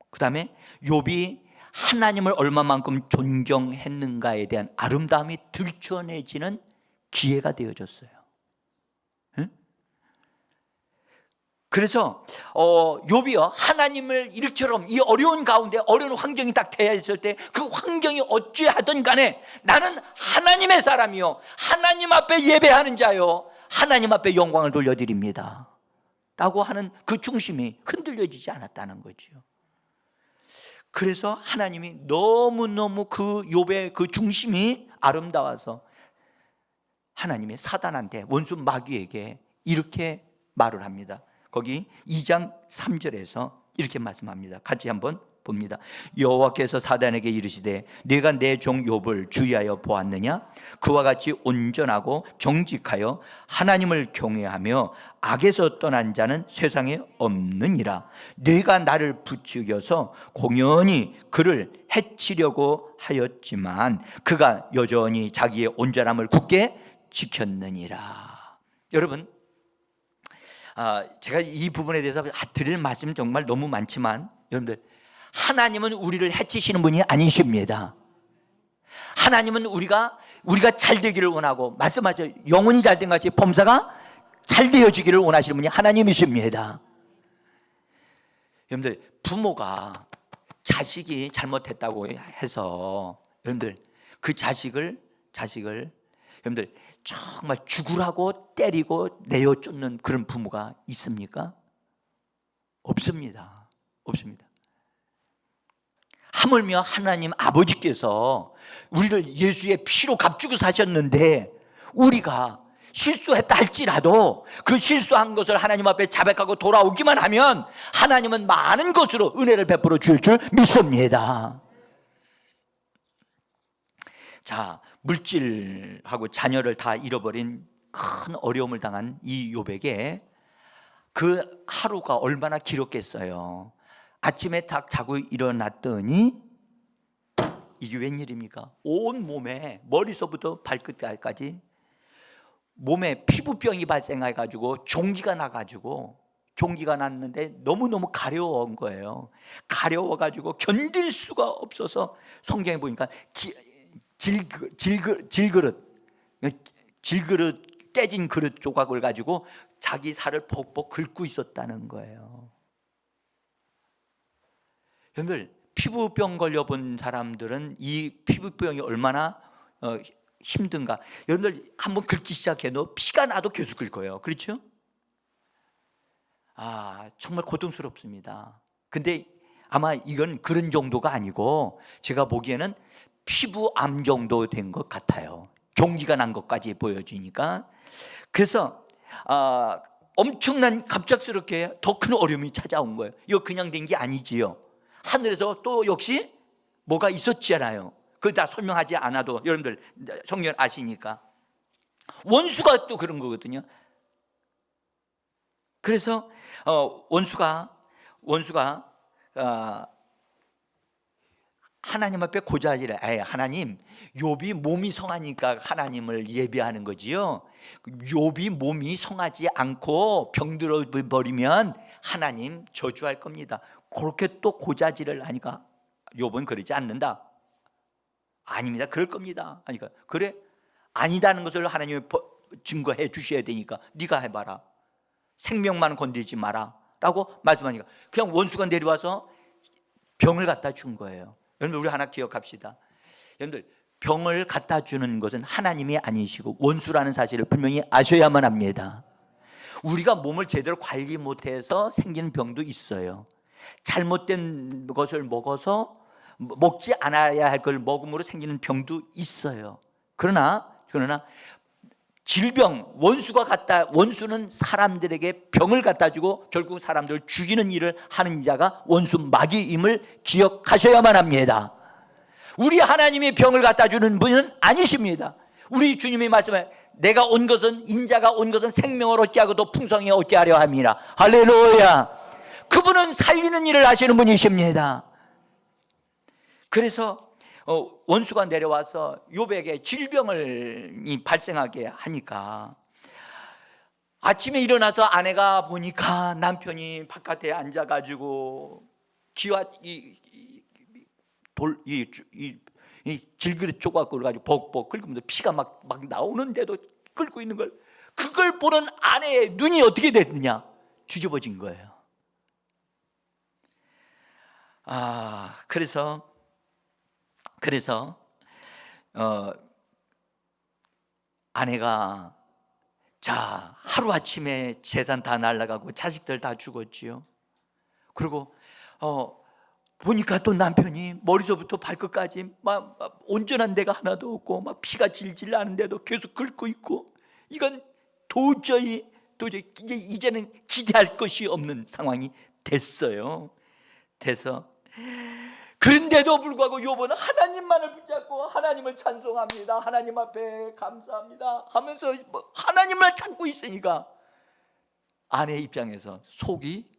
그 다음에 욥이 하나님을 얼마만큼 존경했는가에 대한 아름다움이 들춰내지는 기회가 되어졌어요. 그래서 욥이요, 하나님을 이처럼 이 어려운 가운데, 어려운 환경이 딱 되어있을 때 그 환경이 어찌하든 간에 나는 하나님의 사람이요, 하나님 앞에 예배하는 자요, 하나님 앞에 영광을 돌려드립니다 라고 하는 그 중심이 흔들려지지 않았다는 거죠. 그래서 하나님이 너무너무 그 욥의 그 중심이 아름다워서 하나님의 사단한테, 원수 마귀에게 이렇게 말을 합니다. 거기 2장 3절에서 이렇게 말씀합니다. 같이 한번 봅니다. 여호와께서 사단에게 이르시되 네가 내 종 욥을 주의하여 보았느냐? 그와 같이 온전하고 정직하여 하나님을 경외하며 악에서 떠난 자는 세상에 없느니라. 네가 나를 부추겨서 공연히 그를 해치려고 하였지만 그가 여전히 자기의 온전함을 굳게 지켰느니라. 여러분, 제가 이 부분에 대해서 드릴 말씀 정말 너무 많지만, 여러분들, 하나님은 우리를 해치시는 분이 아니십니다. 하나님은 우리가 잘 되기를 원하고, 말씀하죠, 영혼이 잘된 같이 범사가 잘 되어지기를 원하시는 분이 하나님이십니다. 여러분들, 부모가 자식이 잘못했다고 해서 여러분들 그 자식을 여러분들 정말 죽으라고 때리고 내어 쫓는 그런 부모가 있습니까? 없습니다. 없습니다. 하물며 하나님 아버지께서 우리를 예수의 피로 값주고 사셨는데, 우리가 실수했다 할지라도 그 실수한 것을 하나님 앞에 자백하고 돌아오기만 하면 하나님은 많은 것으로 은혜를 베풀어 줄 믿습니다. 자, 물질하고 자녀를 다 잃어버린 큰 어려움을 당한 이 욥에게 그 하루가 얼마나 길었겠어요. 아침에 딱 자고 일어났더니 이게 웬일입니까? 온 몸에 머리서부터 발끝까지 몸에 피부병이 발생해가지고 종기가 났는데 너무너무 가려운 거예요. 가려워가지고 견딜 수가 없어서 성경에 보니까 질그릇 깨진 그릇 조각을 가지고 자기 살을 벅벅 긁고 있었다는 거예요. 여러분들, 피부병 걸려본 사람들은 이 피부병이 얼마나 힘든가. 여러분들 한번 긁기 시작해도 피가 나도 계속 긁어요. 그렇죠? 정말 고통스럽습니다. 근데 아마 이건 그런 정도가 아니고 제가 보기에는 피부암 정도 된 것 같아요. 종기가 난 것까지 보여지니까. 그래서 엄청난, 갑작스럽게 더 큰 어려움이 찾아온 거예요. 이거 그냥 된 게 아니지요. 하늘에서 또 역시 뭐가 있었잖아요. 그거 다 설명하지 않아도 여러분들 성경 아시니까. 원수가 또 그런 거거든요. 그래서 원수가 하나님 앞에 고자질을, 하나님, 욥이 몸이 성하니까 하나님을 예배하는 거지요. 욥이 몸이 성하지 않고 병들어 버리면 하나님 저주할 겁니다. 그렇게 또 고자질을 하니까 욥은 그러지 않는다. 아닙니다. 그럴 겁니다. 하니까 그래? 아니다는 것을 하나님이 증거해 주셔야 되니까 네가 해봐라. 생명만 건드리지 마라 라고 말씀하니까 그냥 원수가 내려와서 병을 갖다 준 거예요. 여러분들 우리 하나 기억합시다. 여러분들 병을 갖다 주는 것은 하나님이 아니시고 원수라는 사실을 분명히 아셔야만 합니다. 우리가 몸을 제대로 관리 못해서 생기는 병도 있어요. 잘못된 것을 먹어서 먹지 않아야 할 걸 먹음으로 생기는 병도 있어요. 그러나 질병, 원수는 사람들에게 병을 갖다 주고 결국 사람들을 죽이는 일을 하는 자가 원수 마귀임을 기억하셔야만 합니다. 우리 하나님이 병을 갖다 주는 분은 아니십니다. 우리 주님이 말씀해 내가 온 것은 인자가 온 것은 생명을 얻게 하고 또 풍성히 얻게 하려 함이라. 할렐루야. 그분은 살리는 일을 하시는 분이십니다. 그래서 원수가 내려와서 욥에게 질병을 발생하게 하니까 아침에 일어나서 아내가 보니까 남편이 바깥에 앉아가지고 기와 이 질그릇 조각을 가지고 벅벅 끓으면서 피가 막 나오는데도 끓고 있는 걸 그걸 보는 아내의 눈이 어떻게 됐느냐? 뒤집어진 거예요. 그래서 아내가 자 하루아침에 재산 다 날아가고 자식들 다 죽었지요. 그리고 보니까 또 남편이 머리서부터 발끝까지 막 온전한 데가 하나도 없고 막 피가 질질 나는데도 계속 긁고 있고 이건 도저히 이제는 기대할 것이 없는 상황이 됐어요. 그런데도 불구하고 욥은 하나님만을 붙잡고 하나님을 찬송합니다. 하나님 앞에 감사합니다 하면서 하나님을 찾고 있으니까 아내 입장에서 속이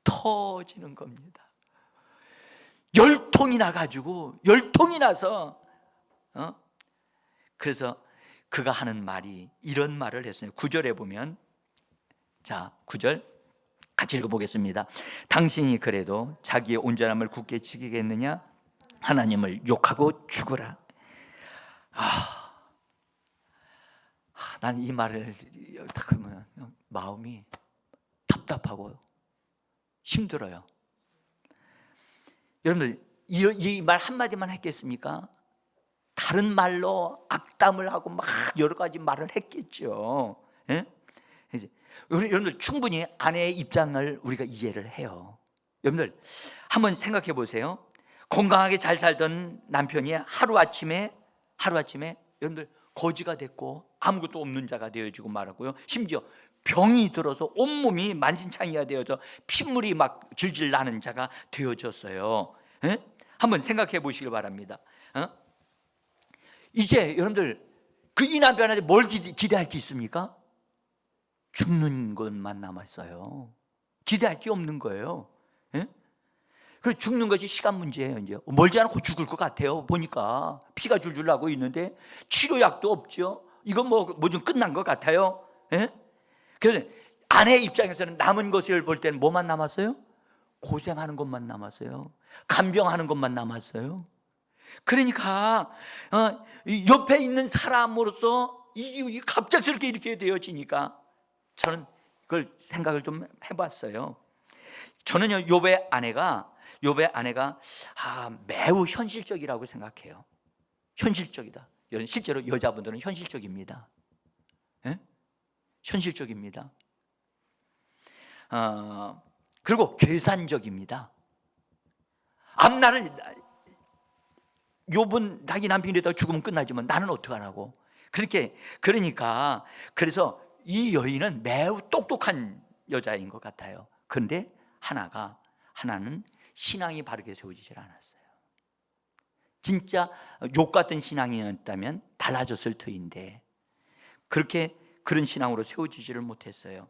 터지는 겁니다. 열통이 나서 그래서 그가 하는 말이 이런 말을 했어요. 9절에 보면, 자 9절 같이 읽어보겠습니다. 당신이 그래도 자기의 온전함을 굳게 지키겠느냐? 하나님을 욕하고 죽으라. 난 이 말을 딱 하면 마음이 답답하고 힘들어요. 여러분들 이 말 한마디만 했겠습니까? 다른 말로 악담을 하고 막 여러 가지 말을 했겠죠. 예? 여러분들 충분히 아내의 입장을 우리가 이해를 해요. 여러분들 한번 생각해 보세요. 건강하게 잘 살던 남편이 하루아침에 여러분들 거지가 됐고 아무것도 없는 자가 되어지고 말았고요. 심지어 병이 들어서 온몸이 만신창이가 되어져 핏물이 막 질질 나는 자가 되어졌어요. 에? 한번 생각해 보시길 바랍니다. 이제 여러분들 이 남편한테 뭘 기대할 게 있습니까? 죽는 것만 남았어요. 기대할 게 없는 거예요. 에? 그래서 죽는 것이 시간 문제예요. 이제 멀지 않고 죽을 것 같아요. 보니까 피가 줄줄 나고 있는데 치료약도 없죠. 이건 뭐 좀 끝난 것 같아요. 에? 그래서 아내 입장에서는 남은 것을 볼 때는 뭐만 남았어요? 고생하는 것만 남았어요. 간병하는 것만 남았어요. 그러니까 옆에 있는 사람으로서 갑작스럽게 이렇게 되어지니까 저는 그걸 생각을 좀 해봤어요. 저는요 욥의 아내가 매우 현실적이라고 생각해요. 현실적이다. 실제로 여자분들은 현실적입니다. 예? 현실적입니다. 그리고 계산적입니다. 앞날을 욥은 자기 남편이 되다가 죽으면 끝나지만 나는 어떡하라고. 그러니까 그래서 이 여인은 매우 똑똑한 여자인 것 같아요. 그런데 하나는 신앙이 바르게 세워지질 않았어요. 진짜 욥 같은 신앙이었다면 달라졌을 터인데 그런 신앙으로 세워지지를 못했어요.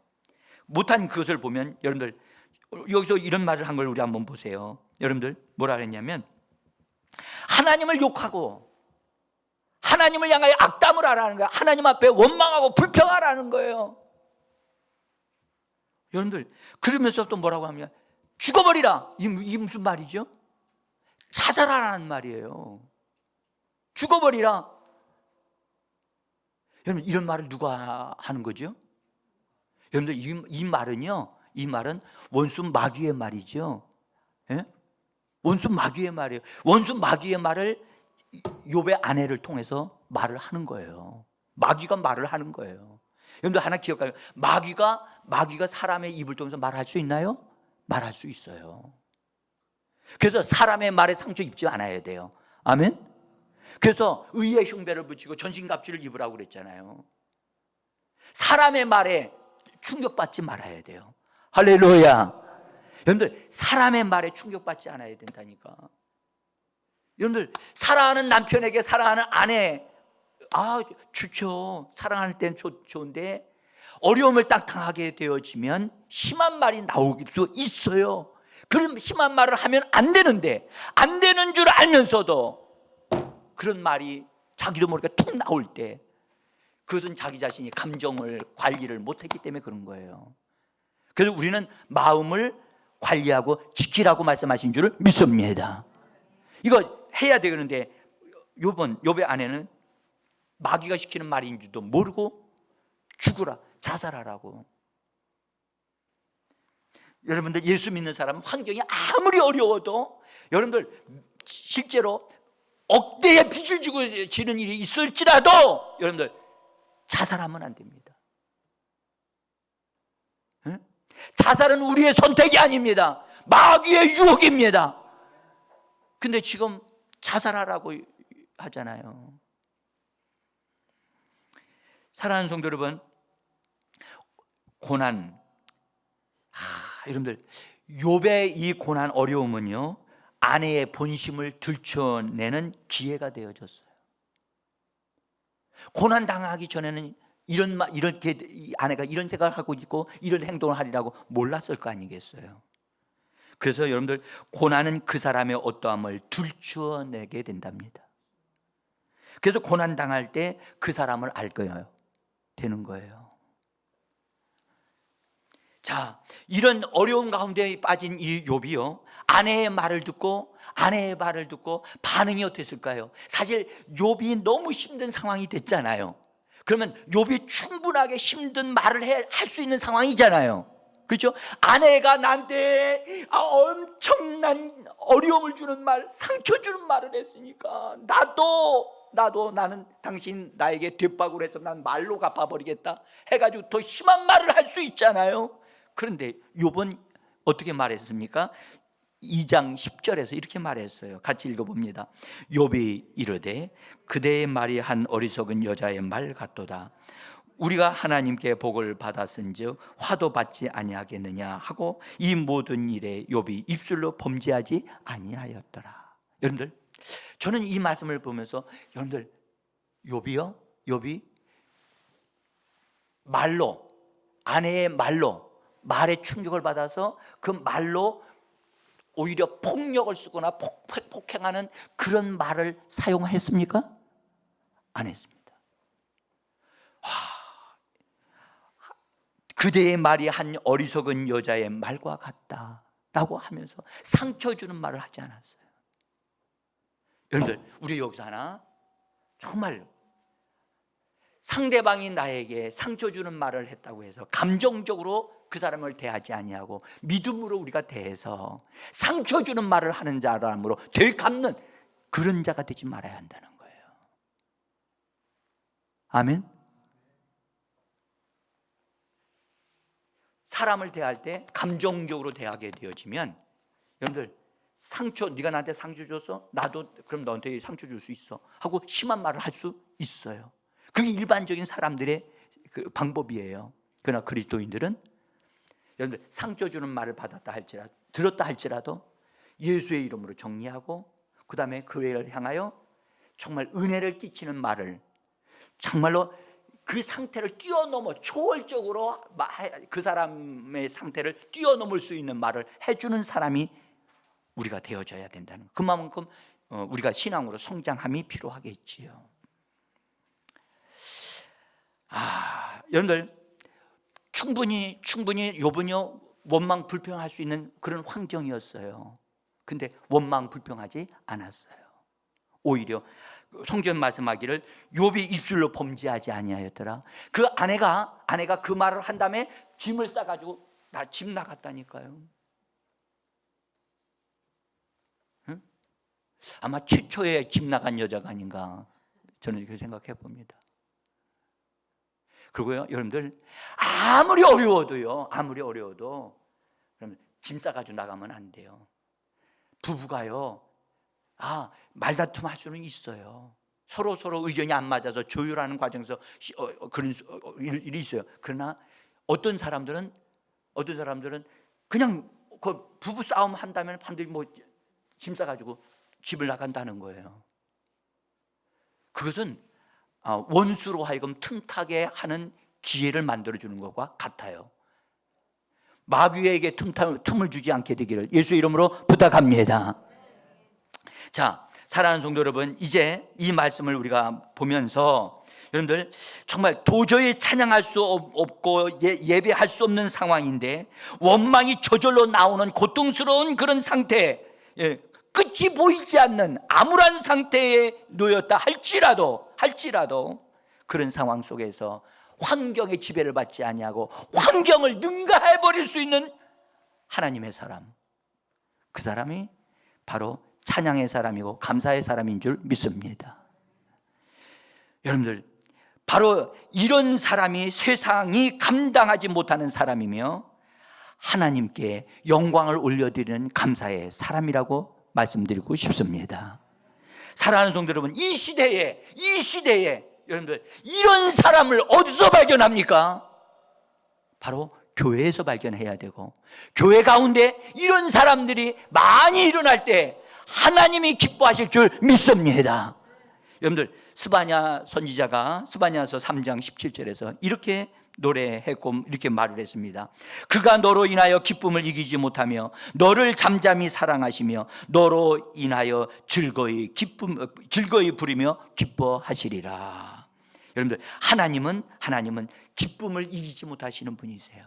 못한 그것을 보면 여러분들 여기서 이런 말을 한 걸 우리 한번 보세요. 여러분들 뭐라 그랬냐면 하나님을 욕하고 하나님을 향하여 악담을 하라는 거예요. 하나님 앞에 원망하고 불평하라는 거예요. 여러분들 그러면서 또 뭐라고 하면 죽어버리라. 이게 무슨 말이죠? 자살하라는 말이에요. 죽어버리라. 여러분, 이런 말을 누가 하는 거죠? 여러분들, 이 말은요, 이 말은 원수 마귀의 말이죠. 예? 원수 마귀의 말이에요. 원수 마귀의 말을 욥의 아내를 통해서 말을 하는 거예요. 마귀가 말을 하는 거예요. 여러분들 하나 기억해요. 마귀가 사람의 입을 통해서 말할 수 있나요? 말할 수 있어요. 그래서 사람의 말에 상처 입지 않아야 돼요. 아멘. 그래서 의의 흉배를 붙이고 전신갑주를 입으라고 그랬잖아요. 사람의 말에 충격받지 말아야 돼요. 할렐루야. 여러분들, 사람의 말에 충격받지 않아야 된다니까. 여러분들, 사랑하는 남편에게 사랑하는 아내, 좋죠. 사랑할 땐 좋은데 어려움을 딱 당하게 되어지면 심한 말이 나올 수 있어요. 그런 심한 말을 하면 안 되는데, 안 되는 줄 알면서도 그런 말이 자기도 모르게 툭 나올 때, 그것은 자기 자신이 감정을 관리를 못했기 때문에 그런 거예요. 그래서 우리는 마음을 관리하고 지키라고 말씀하신 줄을 믿습니다. 이거 해야 되는데 욥의 아내는 마귀가 시키는 말인 줄도 모르고 죽으라, 자살하라고. 여러분들, 예수 믿는 사람은 환경이 아무리 어려워도 여러분들 실제로 억대의 빚을 지고 지는 일이 있을지라도 여러분들 자살하면 안 됩니다. 응? 자살은 우리의 선택이 아닙니다. 마귀의 유혹입니다. 근데 지금 자살하라고 하잖아요. 사랑하는 성도 여러분, 고난, 여러분들, 욥의 이 고난 어려움은요, 아내의 본심을 들춰내는 기회가 되어졌어요. 고난 당하기 전에는 이렇게 아내가 이런 생각을 하고 있고 이런 행동을 하리라고 몰랐을 거 아니겠어요. 그래서 여러분들, 고난은 그 사람의 어떠함을 들춰내게 된답니다. 그래서 고난 당할 때 그 사람을 알 거예요. 되는 거예요. 자, 이런 어려운 가운데 빠진 이 욥이요, 아내의 말을 듣고 반응이 어땠을까요? 사실 욥이 너무 힘든 상황이 됐잖아요. 그러면 욥이 충분하게 힘든 말을 할 수 있는 상황이잖아요. 그렇죠? 아내가 나한테 엄청난 어려움을 주는 말, 상처 주는 말을 했으니까 나는 당신 나에게 뒷박으로 해서 난 말로 갚아버리겠다 해가지고 더 심한 말을 할 수 있잖아요. 그런데 욥은 어떻게 말했습니까? 2장 10절에서 이렇게 말했어요. 같이 읽어봅니다. 욥이 이르되 그대의 말이 한 어리석은 여자의 말 같도다. 우리가 하나님께 복을 받았은즉 화도 받지 아니하겠느냐 하고 이 모든 일에 욥이 입술로 범죄하지 아니하였더라. 여러분들, 저는 이 말씀을 보면서 여러분들, 욥이 말로, 아내의 말에 충격을 받아서 그 말로 오히려 폭력을 쓰거나 폭행하는 그런 말을 사용했습니까? 안 했습니다. 그대의 말이 한 어리석은 여자의 말과 같다라고 하면서 상처 주는 말을 하지 않았어요. 여러분들, 우리 여기서 하나 정말 상대방이 나에게 상처 주는 말을 했다고 해서 감정적으로 그 사람을 대하지 아니하고 믿음으로 우리가 대해서 상처 주는 말을 하는 사람으로 되갚는 그런 자가 되지 말아야 한다는 거예요. 아멘. 사람을 대할 때 감정적으로 대하게 되어지면 여러분들, 네가 나한테 상처 줬어? 나도 그럼 너한테 상처 줄 수 있어 하고 심한 말을 할 수 있어요. 그게 일반적인 사람들의 그 방법이에요. 그러나 그리스도인들은 여러분들, 상처 주는 말을 들었다 할지라도 예수의 이름으로 정리하고 그 다음에 그 애를 향하여 정말 은혜를 끼치는 말을, 정말로 그 상태를 뛰어넘어 초월적으로 그 사람의 상태를 뛰어넘을 수 있는 말을 해주는 사람이 우리가 되어져야 된다는, 그만큼 우리가 신앙으로 성장함이 필요하겠지요. 여러분들, 충분히 욥은요 원망 불평할 수 있는 그런 환경이었어요. 근데 원망 불평하지 않았어요. 오히려 성경 말씀하기를 욥이 입술로 범죄하지 아니하였더라. 그 아내가 그 말을 한 다음에 짐을 싸가지고 집 나갔다니까요. 응? 아마 최초의 집 나간 여자가 아닌가 저는 그렇게 생각해 봅니다. 그리고요, 여러분들 아무리 어려워도 그럼 짐 싸가지고 나가면 안 돼요. 부부가요, 말다툼 할 수는 있어요. 서로 의견이 안 맞아서 조율하는 과정에서 그런 일이 있어요. 그러나 어떤 사람들은 그냥 그 부부 싸움 한다면 반드시 짐 싸가지고 집을 나간다는 거예요. 그것은 원수로 하여금 틈타게 하는 기회를 만들어주는 것과 같아요. 마귀에게 틈을 주지 않게 되기를 예수 이름으로 부탁합니다. 자, 사랑하는 성도 여러분, 이제 이 말씀을 우리가 보면서 여러분들 정말 도저히 찬양할 수 없고 예배할 수 없는 상황인데 원망이 저절로 나오는 고통스러운 그런 상태, 끝이 보이지 않는 암울한 상태에 놓였다 할지라도 그런 상황 속에서 환경의 지배를 받지 아니하고 환경을 능가해 버릴 수 있는 하나님의 사람, 그 사람이 바로 찬양의 사람이고 감사의 사람인 줄 믿습니다. 여러분들, 바로 이런 사람이 세상이 감당하지 못하는 사람이며 하나님께 영광을 올려드리는 감사의 사람이라고 말씀드리고 싶습니다. 사랑하는 성도 여러분, 이 시대에 여러분들 이런 사람을 어디서 발견합니까? 바로 교회에서 발견해야 되고, 교회 가운데 이런 사람들이 많이 일어날 때 하나님이 기뻐하실 줄 믿습니다. 여러분들, 스바냐 선지자가 스바냐서 3장 17절에서 이렇게 노래했고 이렇게 말을 했습니다. 그가 너로 인하여 기쁨을 이기지 못하며 너를 잠잠히 사랑하시며 너로 인하여 즐거이 부리며 기뻐하시리라. 여러분들, 하나님은 기쁨을 이기지 못하시는 분이세요.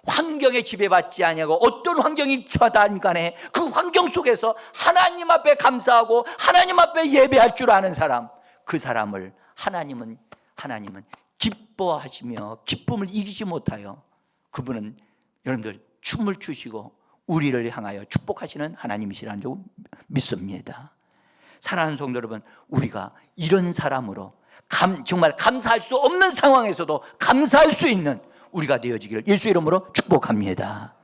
환경에 지배받지 아니하고 어떤 환경이 처하든 간에 그 환경 속에서 하나님 앞에 감사하고 하나님 앞에 예배할 줄 아는 사람, 그 사람을 하나님은 기뻐하시며 기쁨을 이기지 못하여 그분은 여러분들 춤을 추시고 우리를 향하여 축복하시는 하나님이시라는 줄 믿습니다. 사랑하는 성도 여러분, 우리가 이런 사람으로 정말 감사할 수 없는 상황에서도 감사할 수 있는 우리가 되어지기를 예수 이름으로 축복합니다.